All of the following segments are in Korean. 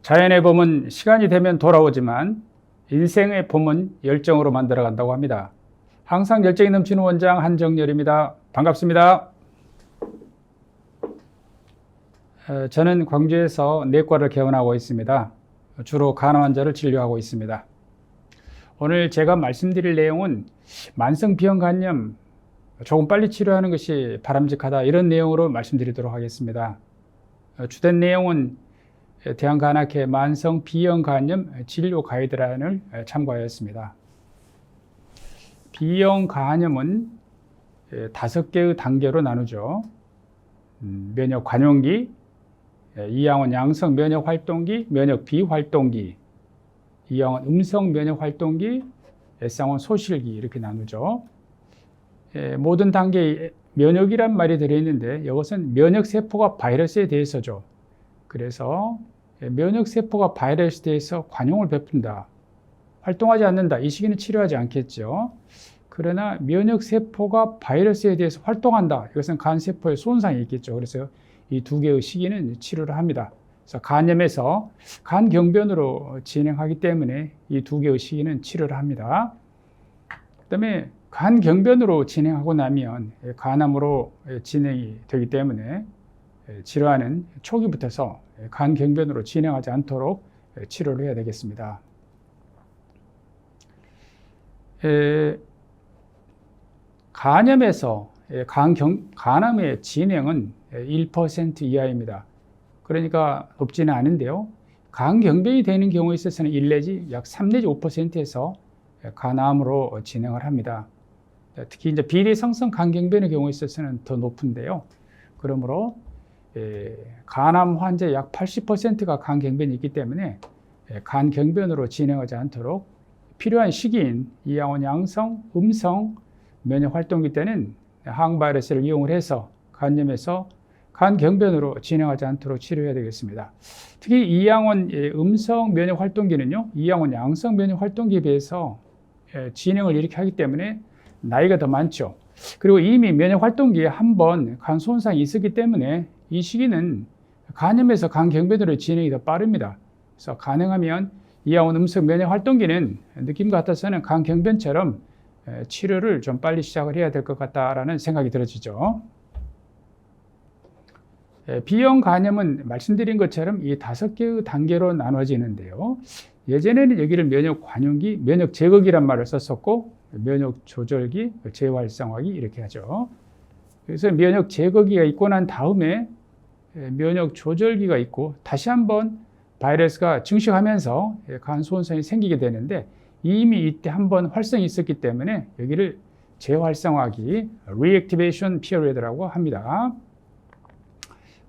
자연의 봄은 시간이 되면 돌아오지만 인생의 봄은 열정으로 만들어간다고 합니다. 항상 열정이 넘치는 원장 한정열입니다. 반갑습니다. 저는 광주에서 내과를 개원하고 있습니다. 주로 간 환자를 진료하고 있습니다. 오늘 제가 말씀드릴 내용은 만성비형간염 조금 빨리 치료하는 것이 바람직하다, 이런 내용으로 말씀드리도록 하겠습니다. 주된 내용은 대한간학회 만성비형간염 진료 가이드라인을 참고하였습니다. 비형간염은 5개의 단계로 나누죠. 면역 관용기, 이항원 양성 면역 활동기, 면역 비활동기, 이항원 음성 면역 활동기, S항원 소실기, 이렇게 나누죠. 모든 단계에 면역이란 말이 들어있는데 이것은 면역세포가 바이러스에 대해서죠. 그래서 면역세포가 바이러스에 대해서 관용을 베푼다, 활동하지 않는다, 이 시기는 치료하지 않겠죠. 그러나 면역세포가 바이러스에 대해서 활동한다, 이것은 간세포의 손상이 있겠죠. 그래서 이 두 개의 시기는 치료를 합니다. 그래서 간염에서 간경변으로 진행하기 때문에 이 두 개의 시기는 치료를 합니다. 그 다음에 간경변으로 진행하고 나면 간암으로 진행이 되기 때문에 질환은 초기부터서 간경변으로 진행하지 않도록 치료를 해야 되겠습니다. 간염에서 간암의 진행은 1% 이하입니다. 그러니까 높지는 않은데요. 간경변이 되는 경우에 있어서는 1 내지 약 3 내지 5%에서 간암으로 진행을 합니다. 특히 이제 비대성성 간경변의 경우에 있어서는 더 높은데요. 그러므로 간암 환자의 약 80%가 간경변이 있기 때문에 간경변으로 진행하지 않도록 필요한 시기인 이항원 양성, 음성 면역 활동기 때는 항바이러스를 이용을 해서 간염에서 간경변으로 진행하지 않도록 치료해야 되겠습니다. 특히 이항원 음성 면역 활동기는요, 이항원 양성 면역 활동기에 비해서 진행을 이렇게 하기 때문에 나이가 더 많죠. 그리고 이미 면역 활동기에 한번 간 손상이 있었기 때문에 이 시기는 간염에서 간경변으로 진행이 더 빠릅니다. 그래서 가능하면 이항원 음성 면역 활동기는 느낌 같아서는 간경변처럼 치료를 좀 빨리 시작을 해야 될 것 같다라는 생각이 들어지죠. 비형 간염은 말씀드린 것처럼 이 5개의 단계로 나눠지는데요. 예전에는 여기를 면역 관용기, 면역 제거기란 말을 썼었고, 면역 조절기, 재활성화기 이렇게 하죠. 그래서 면역 제거기가 있고 난 다음에 면역 조절기가 있고, 다시 한번 바이러스가 증식하면서 간 손상이 생기게 되는데, 이미 이때 한번 활성이 있었기 때문에 여기를 재활성화기, Reactivation Period라고 합니다.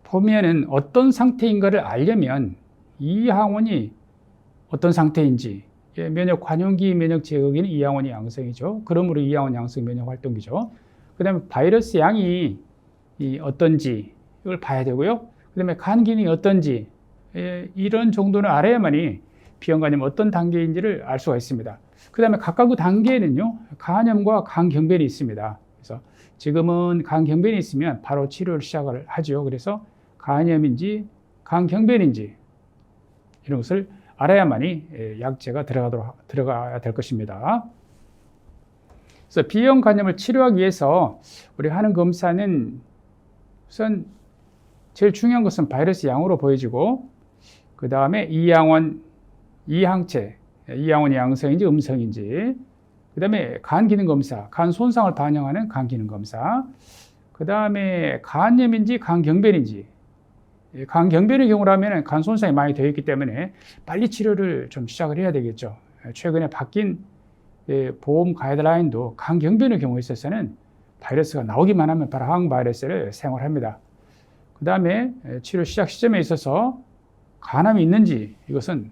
보면은 어떤 상태인가를 알려면 이 항원이 어떤 상태인지, 면역 관용기, 면역 제거기는 이항원이 양성이죠. 그러므로 이항원 양성 면역 활동기죠. 그 다음에 바이러스 양이 어떤지 이걸 봐야 되고요. 그 다음에 간 기능이 어떤지, 이런 정도는 알아야만이 비형간염 어떤 단계인지를 알 수가 있습니다. 그 다음에 각각 그 단계에는요, 간염과 간경변이 있습니다. 그래서 지금은 간경변이 있으면 바로 치료를 시작을 하죠. 그래서 간염인지 간경변인지 이런 것을 알아야만이 약제가 들어가야 될 것입니다. 그래서 비형간염을 치료하기 위해서 우리 하는 검사는 우선 제일 중요한 것은 바이러스 양으로 보여지고, 그 다음에 이항원, 이항체, 이항원이 양성인지 음성인지, 그 다음에 간 기능 검사, 간 손상을 반영하는 간 기능 검사, 그 다음에 간염인지 간경변인지. 간경변의 경우라면 간 손상이 많이 되어 있기 때문에 빨리 치료를 좀 시작을 해야 되겠죠. 최근에 바뀐 보험 가이드라인도 간경변의 경우에 있어서는 바이러스가 나오기만 하면 바로 항바이러스를 사용을 합니다. 그 다음에 치료 시작 시점에 있어서 간암이 있는지 이것은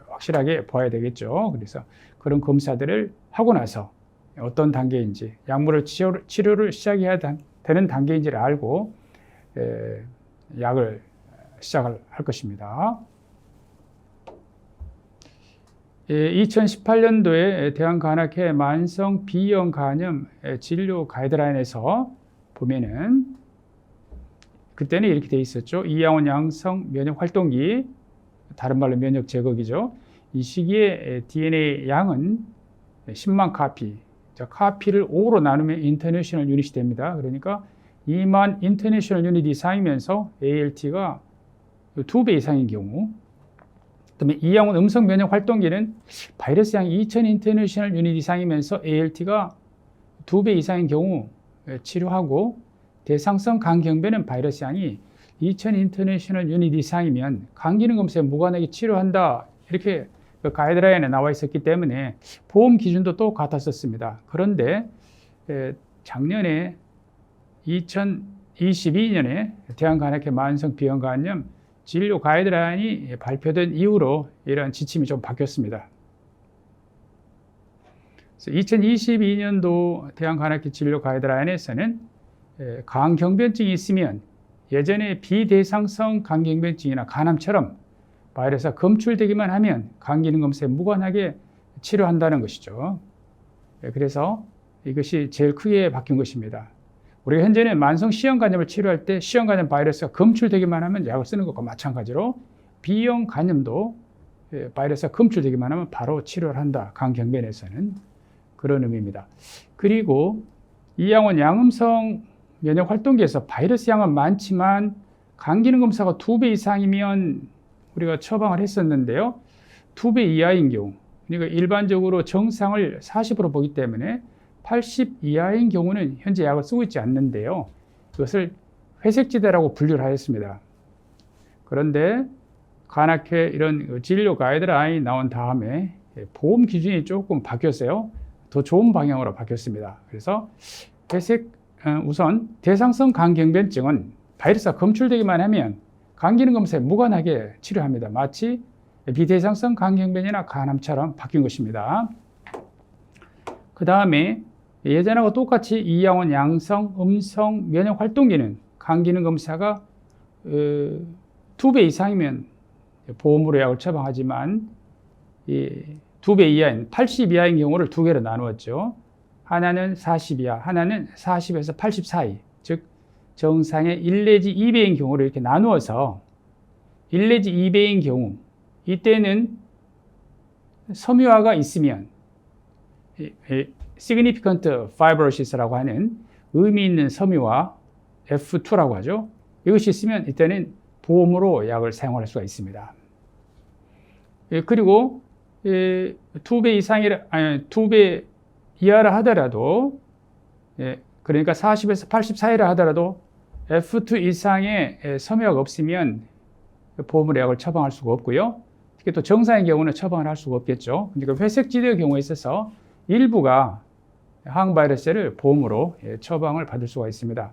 확실하게 봐야 되겠죠. 그래서 그런 검사들을 하고 나서 어떤 단계인지, 약물을 치료를 시작해야 되는 단계인지를 알고 약을 시작을 할 것입니다. 2018년도에 대한간학회 만성 비형 간염 진료 가이드라인에서 보면은 그때는 이렇게 돼 있었죠. 이항원 양성 면역 활동기, 다른 말로 면역 제거기죠. 이 시기에 DNA 양은 10만 카피. 자, 카피를 5로 나누면 인터내셔널 유닛이 됩니다. 그러니까 2만 인터내셔널 유닛 이상이면서 ALT가 2배 이상인 경우, 그다음에 이 양원 음성 면역 활동기는 바이러스 양이 2000 인터내셔널 유닛 이상이면서 ALT가 2배 이상인 경우 치료하고, 대상성 간경변은 바이러스 양이 2000 인터내셔널 유닛 이상이면 간 기능 검사에 무관하게 치료한다, 이렇게 그 가이드라인에 나와 있었기 때문에 보험 기준도 또 같았었습니다. 그런데 작년에 2022년에 대한간악회 만성 비형 간염 진료 가이드라인이 발표된 이후로 이러한 지침이 좀 바뀌었습니다. 2022년도 대한간악회 진료 가이드라인에서는 간경변증이 있으면 예전에 비대상성 간경변증이나 간암처럼 바이러스가 검출되기만 하면 간 기능 검사에 무관하게 치료한다는 것이죠. 그래서 이것이 제일 크게 바뀐 것입니다. 우리가 현재는 만성 C형 간염을 치료할 때 C형 간염 바이러스가 검출되기만 하면 약을 쓰는 것과 마찬가지로 B형 간염도 바이러스가 검출되기만 하면 바로 치료를 한다. 간경변에서는 그런 의미입니다. 그리고 이 양은 양음성 면역 활동기에서 바이러스 양은 많지만 간 기능 검사가 2배 이상이면 우리가 처방을 했었는데요. 2배 이하인 경우, 그러니까 일반적으로 정상을 40으로 보기 때문에 80 이하인 경우는 현재 약을 쓰고 있지 않는데요. 이것을 회색지대라고 분류를 하였습니다. 그런데 간악회 이런 진료 가이드라인이 나온 다음에 보험 기준이 조금 바뀌었어요. 더 좋은 방향으로 바뀌었습니다. 그래서 우선 대상성 간경변증은 바이러스가 검출되기만 하면 간 기능 검사에 무관하게 치료합니다. 마치 비대상성 간경변이나 간암처럼 바뀐 것입니다. 그 다음에 예전하고 똑같이 이양원 양성, 음성 면역 활동기는 간 기능 검사가 2배 이상이면 보험으로 약을 처방하지만 2배 이하인 80 이하인 경우를 두 개로 나누었죠. 하나는 40 이하, 하나는 40에서 80 사이, 즉 정상의 1 내지 2배인 경우를 이렇게 나누어서 1 내지 2배인 경우, 이때는 섬유화가 있으면 significant fibrosis라고 하는 의미 있는 섬유화 F2라고 하죠. 이것이 있으면 이때는 보험으로 약을 사용할 수가 있습니다. 그리고 2배 이하라 하더라도, 그러니까 40에서 80 사이라 하더라도 F2 이상의 섬유화가 없으면 보험으로 약을 처방할 수가 없고요. 특히 또 정상의 경우는 처방을 할 수가 없겠죠. 그러니까 회색지대의 경우에 있어서 일부가 항바이러스를 보험으로 처방을 받을 수가 있습니다.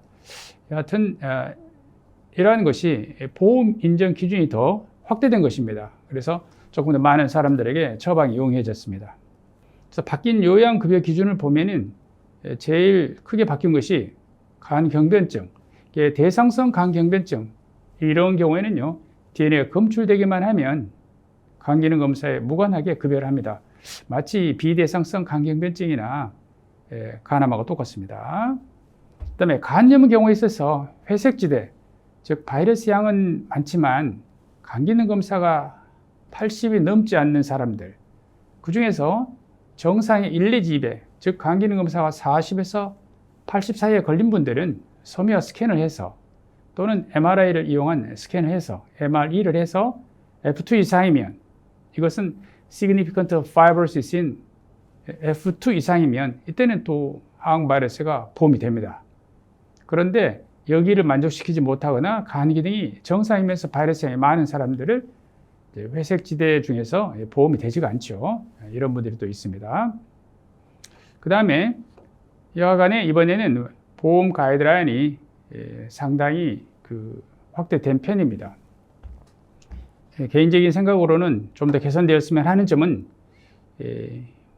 여하튼 이러한 것이 보험 인정 기준이 더 확대된 것입니다. 그래서 조금 더 많은 사람들에게 처방이 용이해졌습니다. 그래서 바뀐 요양급여 기준을 보면은 제일 크게 바뀐 것이 간경변증, 대상성 간경변증, 이런 경우에는요, DNA가 검출되기만 하면 간 기능 검사에 무관하게 급여를 합니다. 마치 비대상성 간경변증이나 간암하고 똑같습니다. 그다음에 간염의 경우에 있어서 회색지대, 즉 바이러스 양은 많지만 간 기능 검사가 80이 넘지 않는 사람들, 그 중에서 정상의 1 내지 2배, 즉 간 기능 검사가 40에서 80 사이에 걸린 분들은 섬유화 스캔을 해서, 또는 MRI를 이용한 스캔을 해서, MRE를 해서 F2 이상이면, 이것은 significant fibrosis인 F2 이상이면 이때는 또 항바이러스가 보험이 됩니다. 그런데 여기를 만족시키지 못하거나 간 기능이 정상이면서 바이러스 양이 많은 사람들을 회색지대 중에서 보험이 되지가 않죠. 이런 분들이 또 있습니다. 그 다음에 여하간에 이번에는 보험 가이드라인이 상당히 확대된 편입니다. 개인적인 생각으로는 좀 더 개선되었으면 하는 점은,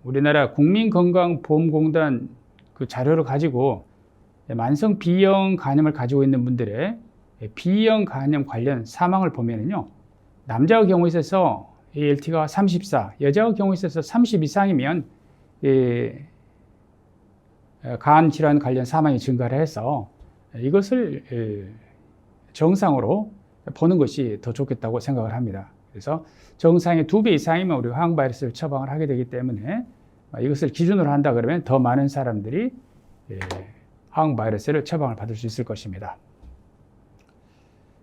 우리나라 국민건강보험공단 그 자료를 가지고 만성 B형 간염을 가지고 있는 분들의 B형 간염 관련 사망을 보면은요, 남자의 경우에 있어서 ALT가 34, 여자의 경우에 있어서 30 이상이면 간 질환 관련 사망이 증가를 해서 이것을 정상으로 보는 것이 더 좋겠다고 생각을 합니다. 그래서 정상의 2배 이상이면 우리가 항바이러스를 처방을 하게 되기 때문에 이것을 기준으로 한다 그러면 더 많은 사람들이 항바이러스를 처방을 받을 수 있을 것입니다.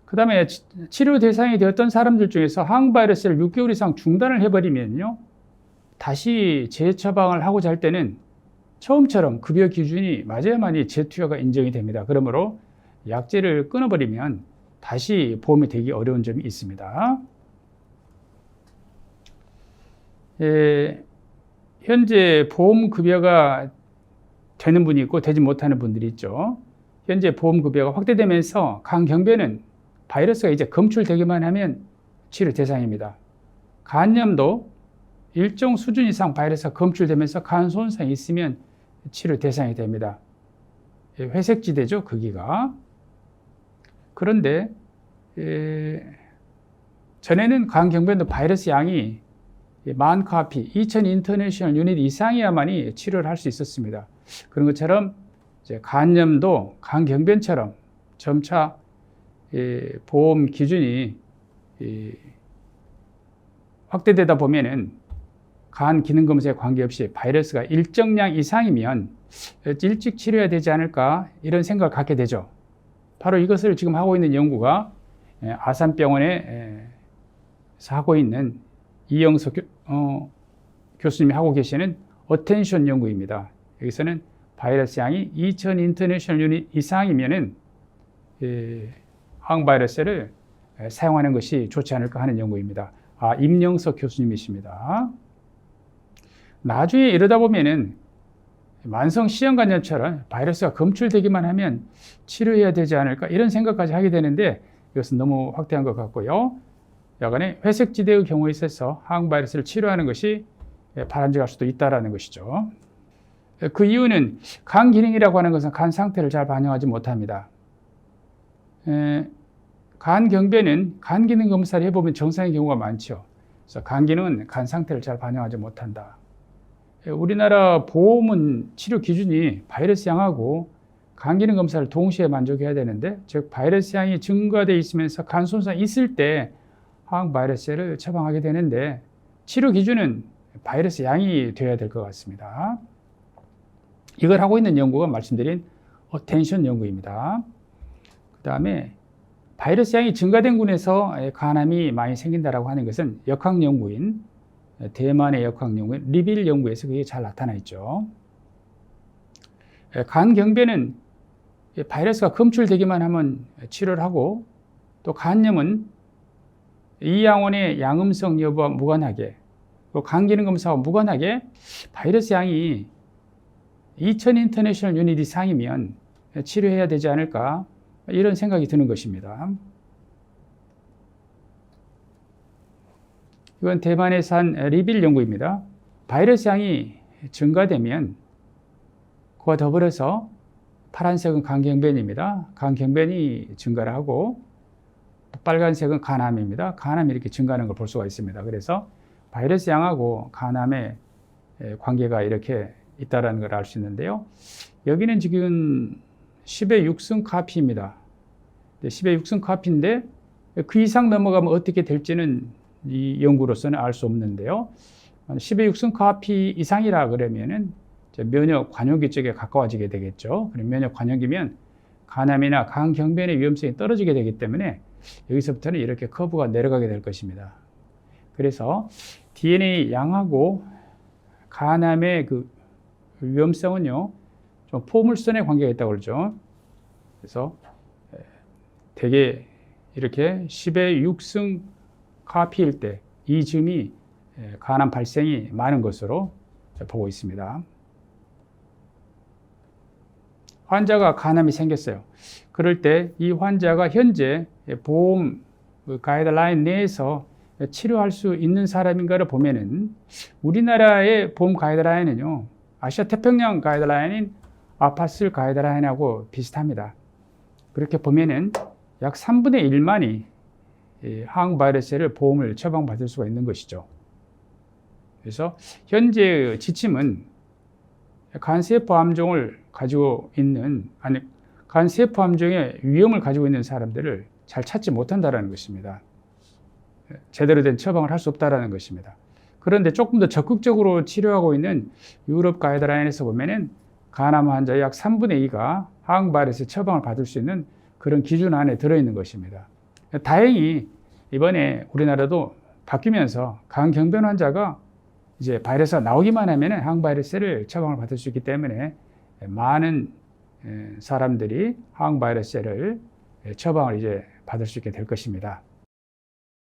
그 다음에 치료 대상이 되었던 사람들 중에서 항바이러스를 6개월 이상 중단을 해버리면요, 다시 재처방을 하고자 할 때는 처음처럼 급여 기준이 맞아야만이 재투여가 인정이 됩니다. 그러므로 약제를 끊어버리면 다시 보험이 되기 어려운 점이 있습니다. 현재 보험 급여가 되는 분이 있고 되지 못하는 분들이 있죠. 현재 보험 급여가 확대되면서 간경변은 바이러스가 이제 검출되기만 하면 치료 대상입니다. 간염도 일정 수준 이상 바이러스가 검출되면서 간 손상이 있으면 치료 대상이 됩니다. 회색지대죠, 거기가. 그런데 전에는 간경변도 바이러스 양이 10,000 2000 인터내셔널 유닛 이상이야만이 치료를 할 수 있었습니다. 그런 것처럼 이제 간염도 간경변처럼 점차 보험 기준이 확대되다 보면은 간 기능 검사에 관계없이 바이러스가 일정량 이상이면 일찍 치료해야 되지 않을까 이런 생각을 갖게 되죠. 바로 이것을 지금 하고 있는 연구가 아산병원에서 하고 있는 이영석 교수님이 하고 계시는 어텐션 연구입니다. 여기서는 바이러스 양이 2000 인터내셔널 유닛 이상이면은 항바이러스를 사용하는 것이 좋지 않을까 하는 연구입니다. 임영석 교수님이십니다. 나중에 이러다 보면은 만성 시형간염처럼 바이러스가 검출되기만 하면 치료해야 되지 않을까 이런 생각까지 하게 되는데 이것은 너무 확대한 것 같고요. 여간에 회색지대의 경우에 있어서 항바이러스를 치료하는 것이 바람직할 수도 있다는 것이죠. 그 이유는 간 기능이라고 하는 것은 간 상태를 잘 반영하지 못합니다. 간 경변은 간 기능 검사를 해보면 정상의 경우가 많죠. 그래서 간 기능은 간 상태를 잘 반영하지 못한다. 우리나라 보험은 치료 기준이 바이러스 양하고 간 기능 검사를 동시에 만족해야 되는데, 즉 바이러스 양이 증가되어 있으면서 간 손상이 있을 때 항바이러스를 처방하게 되는데 치료 기준은 바이러스 양이 되어야 될 것 같습니다. 이걸 하고 있는 연구가 말씀드린 어텐션 연구입니다. 그 다음에 바이러스 양이 증가된 군에서 간암이 많이 생긴다라고 하는 것은 역학 연구인 대만의 역학 연구인 리빌 연구에서 그게 잘 나타나 있죠. 간 경변은 바이러스가 검출되기만 하면 치료를 하고, 또 간염은 이양원의 양음성 여부와 무관하게, 간 기능 검사와 무관하게 바이러스 양이 2000 인터내셔널 유닛 이상이면 치료해야 되지 않을까 이런 생각이 드는 것입니다. 이건 대만에서 한 리빌 연구입니다. 바이러스 양이 증가되면 그와 더불어서 파란색은 간경변입니다. 간경변이 증가를 하고 빨간색은 간암입니다. 간암이 이렇게 증가하는 걸 볼 수가 있습니다. 그래서 바이러스 양하고 간암의 관계가 이렇게 있다는 걸 알 수 있는데요. 여기는 지금 10의 6승 카피입니다. 10의 6승 카피인데 그 이상 넘어가면 어떻게 될지는 이 연구로서는 알 수 없는데요. 10의 6승 카피 이상이라 그러면은 면역 관용기 쪽에 가까워지게 되겠죠. 그럼 면역 관용기면 간암이나 간경변의 위험성이 떨어지게 되기 때문에 여기서부터는 이렇게 커브가 내려가게 될 것입니다. 그래서 DNA 양하고 간암의 그 위험성은요, 좀 포물선의 관계가 있다고 그러죠. 그래서 대개 이렇게 10의 6승 카피일 때 이 즈음이 간암 발생이 많은 것으로 보고 있습니다. 환자가 간암이 생겼어요. 그럴 때 이 환자가 현재 보험 가이드라인 내에서 치료할 수 있는 사람인가를 보면은 우리나라의 보험 가이드라인은요, 아시아 태평양 가이드라인인 아파스 가이드라인하고 비슷합니다. 그렇게 보면은 약 3분의 1만이 항바이러스를 보험을 처방받을 수가 있는 것이죠. 그래서 현재의 지침은 간세포 암종을 가지고 있는, 아니 간세포 암종의 위험을 가지고 있는 사람들을 잘 찾지 못한다는 것입니다. 제대로 된 처방을 할 수 없다라는 것입니다. 그런데 조금 더 적극적으로 치료하고 있는 유럽 가이드라인에서 보면은 간암 환자의 약 3분의 2가 항바이러스 처방을 받을 수 있는 그런 기준 안에 들어있는 것입니다. 다행히 이번에 우리나라도 바뀌면서 간경변 환자가 이제 바이러스가 나오기만 하면 항바이러스를 처방을 받을 수 있기 때문에 많은 사람들이 항바이러스를 처방을 이제 받을 수 있게 될 것입니다.